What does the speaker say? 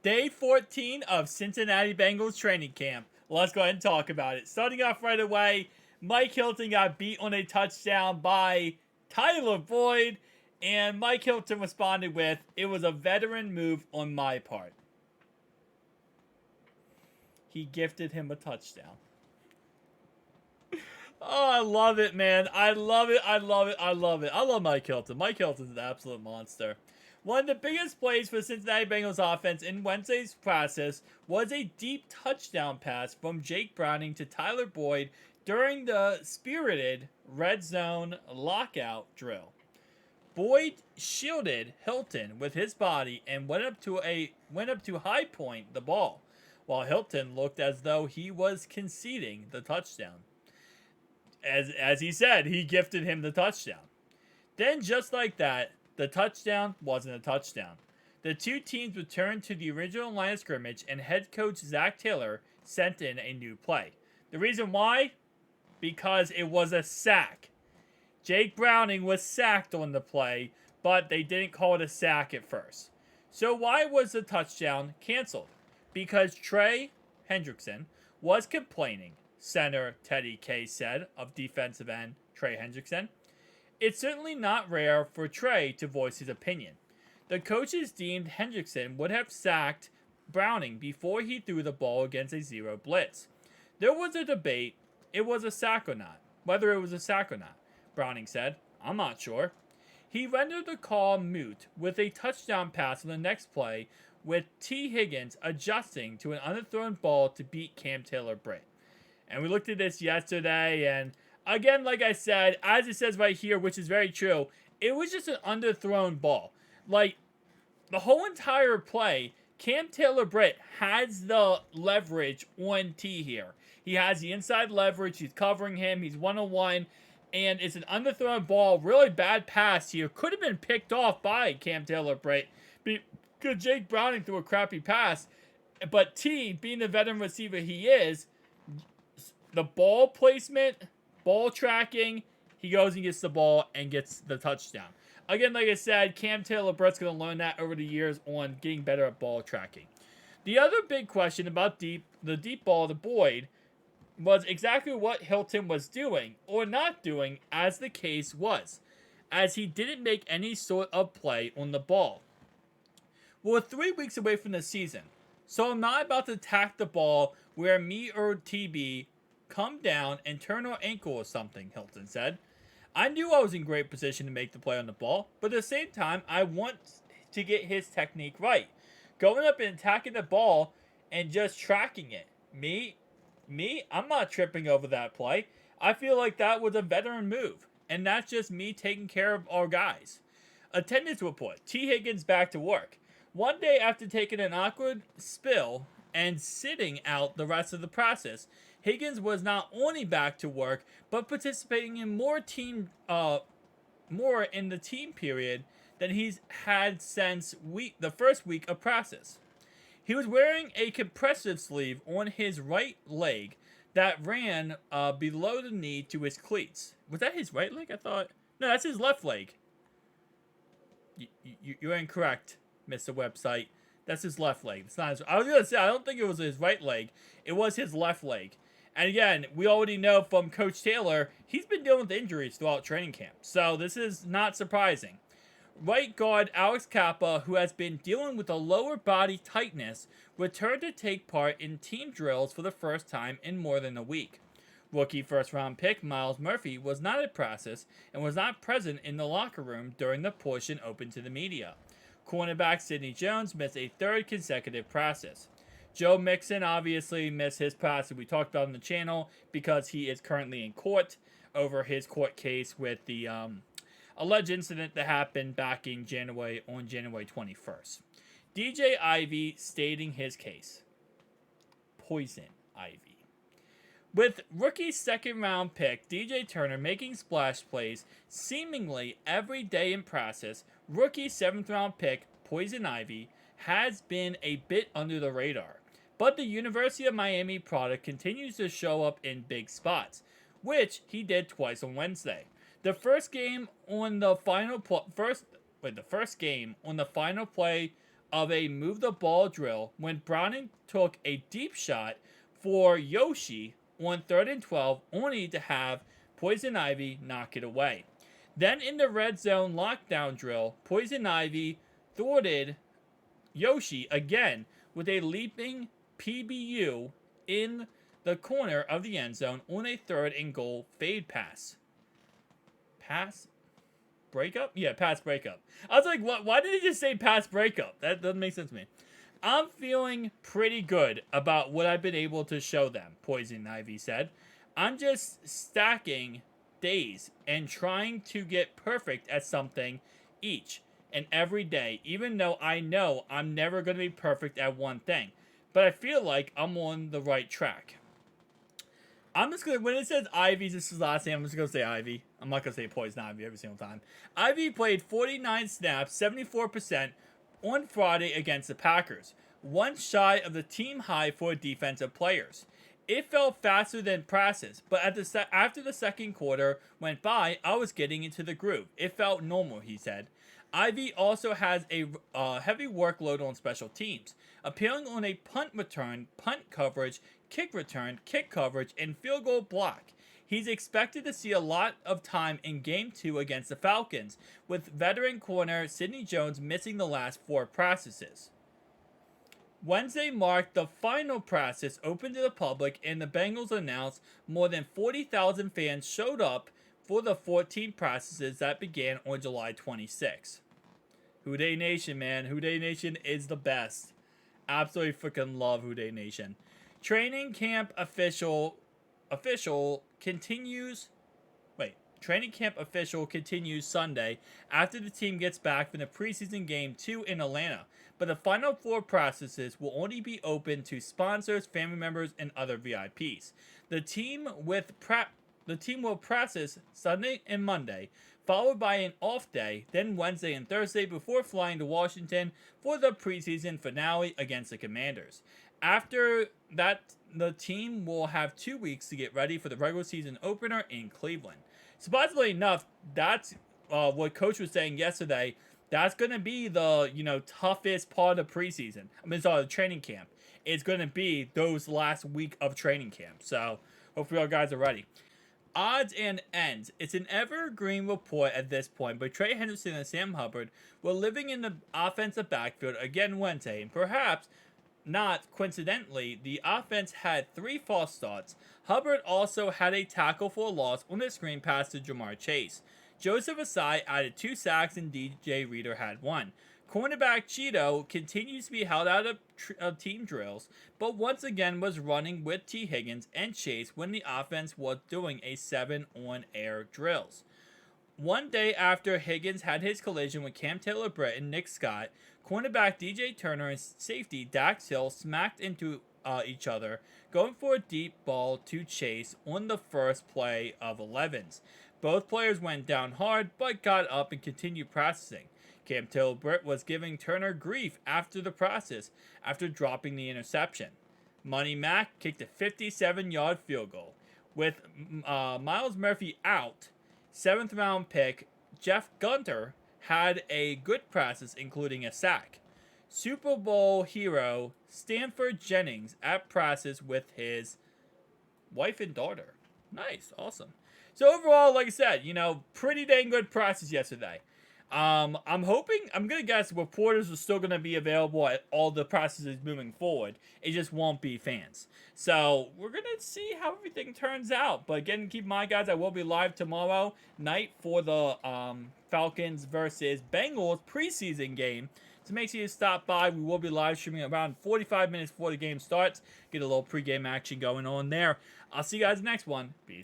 Day 14 of Cincinnati Bengals training camp. Let's go ahead and talk about it. Starting off right away, Mike Hilton got beat on a touchdown by Tyler Boyd, and Mike Hilton responded with, "It was a veteran move on my part." He gifted him a touchdown. Oh, I love it, man. I love it. I love it. I love it. I love Mike Hilton. Mike Hilton's an absolute monster. One of the biggest plays for the Cincinnati Bengals offense in Wednesday's practice was a deep touchdown pass from Jake Browning to Tyler Boyd during the spirited red zone lockout drill. Boyd shielded Hilton with his body and went up to high point the ball, while Hilton looked as though he was conceding the touchdown. As he said, he gifted him the touchdown. Then, just like that, the touchdown wasn't a touchdown. The two teams returned to the original line of scrimmage, and head coach Zach Taylor sent in a new play. The reason why? Because it was a sack. Jake Browning was sacked on the play, but they didn't call it a sack at first. So why was the touchdown canceled? Because Trey Hendrickson was complaining, center Teddy K said of defensive end Trey Hendrickson. It's certainly not rare for Trey to voice his opinion. The coaches deemed Hendrickson would have sacked Browning before he threw the ball against a zero blitz. There was a debate, it was a sack or not, whether it was a sack or not. Browning said, "I'm not sure." He rendered the call moot with a touchdown pass on the next play, with T. Higgins adjusting to an underthrown ball to beat Cam Taylor-Britt. And we looked at this yesterday, and again, like I said, as it says right here, which is very true, it was just an underthrown ball. Like, the whole entire play, Cam Taylor-Britt has the leverage on T here. He has the inside leverage, he's covering him, he's one-on-one, and it's an underthrown ball, really bad pass here. Could have been picked off by Cam Taylor-Britt because Jake Browning threw a crappy pass. But T, being the veteran receiver he is, the ball placement, ball tracking, he goes and gets the ball and gets the touchdown. Again, like I said, Cam Taylor-Britt's going to learn that over the years on getting better at ball tracking. The other big question about the deep ball to Boyd was exactly what Hilton was doing or not doing, as the case was, as he didn't make any sort of play on the ball. We're 3 weeks away from the season, so I'm not about to attack the ball where me or TB come down and turn our ankle or something, Hilton said. I knew I was in great position to make the play on the ball, but at the same time, I want to get his technique right. Going up and attacking the ball and just tracking it. Me, I'm not tripping over that play. I feel like that was a veteran move, and that's just me taking care of our guys. Attendance report. T. Higgins back to work. One day after taking an awkward spill and sitting out the rest of the process, Higgins was not only back to work, but participating in more in the team period than he's had since the first week of practice. He was wearing a compressive sleeve on his right leg that ran below the knee to his cleats. Was that his right leg? I thought. No, that's his left leg. You're incorrect, Mr. Website. That's his left leg. It's not his. I was gonna say I don't think it was his right leg. It was his left leg. And again, we already know from Coach Taylor, he's been dealing with injuries throughout training camp. So this is not surprising. Right guard Alex Kappa, who has been dealing with a lower body tightness, returned to take part in team drills for the first time in more than a week. Rookie first-round pick Myles Murphy was not at practice and was not present in the locker room during the portion open to the media. Cornerback Sidney Jones missed a third consecutive practice. Joe Mixon obviously missed his practice we talked about on the channel because he is currently in court over his court case with the alleged incident that happened back in January 21st. DJ Ivy stating his case. Poison Ivy. With rookie second-round pick DJ Turner making splash plays seemingly every day in practice, rookie seventh-round pick Poison Ivy has been a bit under the radar. But the University of Miami product continues to show up in big spots, which he did twice on Wednesday. The first game on the final play of a move the ball drill when Browning took a deep shot for Yoshi on 3rd and 12, only to have Poison Ivy knock it away. Then in the red zone lockdown drill, Poison Ivy thwarted Yoshi again with a leaping PBU in the corner of the end zone on a 3rd and goal fade pass. Pass breakup? Yeah, pass breakup. I was like, what? Why did he just say pass breakup? That doesn't make sense to me. I'm feeling pretty good about what I've been able to show them, Poison Ivy said. I'm just stacking days and trying to get perfect at something each and every day, even though I know I'm never going to be perfect at one thing. But I feel like I'm on the right track. I'm just gonna, when it says Ivy, this is his last name, I'm just gonna say Ivy. I'm not gonna say Poison Ivy every single time. Ivy played 49 snaps, 74% on Friday against the Packers, one shy of the team high for defensive players. It felt faster than practice, but after the second quarter went by, I was getting into the groove. It felt normal, he said. Ivy also has a heavy workload on special teams, appearing on a punt return, punt coverage, kick return, kick coverage, and field goal block. He's expected to see a lot of time in Game 2 against the Falcons, with veteran corner Sidney Jones missing the last 4 practices. Wednesday marked the final practice open to the public, and the Bengals announced more than 40,000 fans showed up for the 14 practices that began on July 26. Who Dey Nation, man. Who Dey Nation is the best. Absolutely freaking love Who Dey Nation. Training camp official continues. Training camp official continues Sunday after the team gets back from the preseason game 2 in Atlanta. But the final 4 practices will only be open to sponsors, family members, and other VIPs. The team will practice Sunday and Monday, followed by an off day, then Wednesday and Thursday before flying to Washington for the preseason finale against the Commanders. After that, the team will have 2 weeks to get ready for the regular season opener in Cleveland. Surprisingly enough, that's what Coach was saying yesterday. That's going to be the toughest part of preseason. The training camp. It's going to be those last week of training camp. So hopefully our guys are ready. Odds and ends. It's an evergreen report at this point, but Trey Henderson and Sam Hubbard were living in the offensive backfield again Wednesday, and perhaps not coincidentally, the offense had 3 false starts. Hubbard also had a tackle for a loss on a screen pass to Jamar Chase. Joseph Asai added 2 sacks and DJ Reader had 1. Cornerback Cheeto continues to be held out of team drills, but once again was running with T. Higgins and Chase when the offense was doing a 7 on-air drills. One day after Higgins had his collision with Cam Taylor-Britt and Nick Scott, cornerback DJ Turner and safety Dax Hill smacked into each other, going for a deep ball to Chase on the first play of 11s. Both players went down hard, but got up and continued practicing. Cam Taylor-Britt was giving Turner grief after the process, after dropping the interception. Money Mack kicked a 57-yard field goal. With Miles Murphy out, 7th round pick Jeff Gunter had a good practice, including a sack. Super Bowl hero Stanford Jennings at practice with his wife and daughter. Nice, awesome. So overall, like I said, pretty dang good practice yesterday. I'm gonna guess reporters are still gonna be available at all the practices moving forward. It just won't be fans. So we're gonna see how everything turns out. But again, keep in mind, guys, I will be live tomorrow night for the Falcons versus Bengals preseason game. So make sure you stop by. We will be live streaming around 45 minutes before the game starts. Get a little pregame action going on there. I'll see you guys next one. Peace.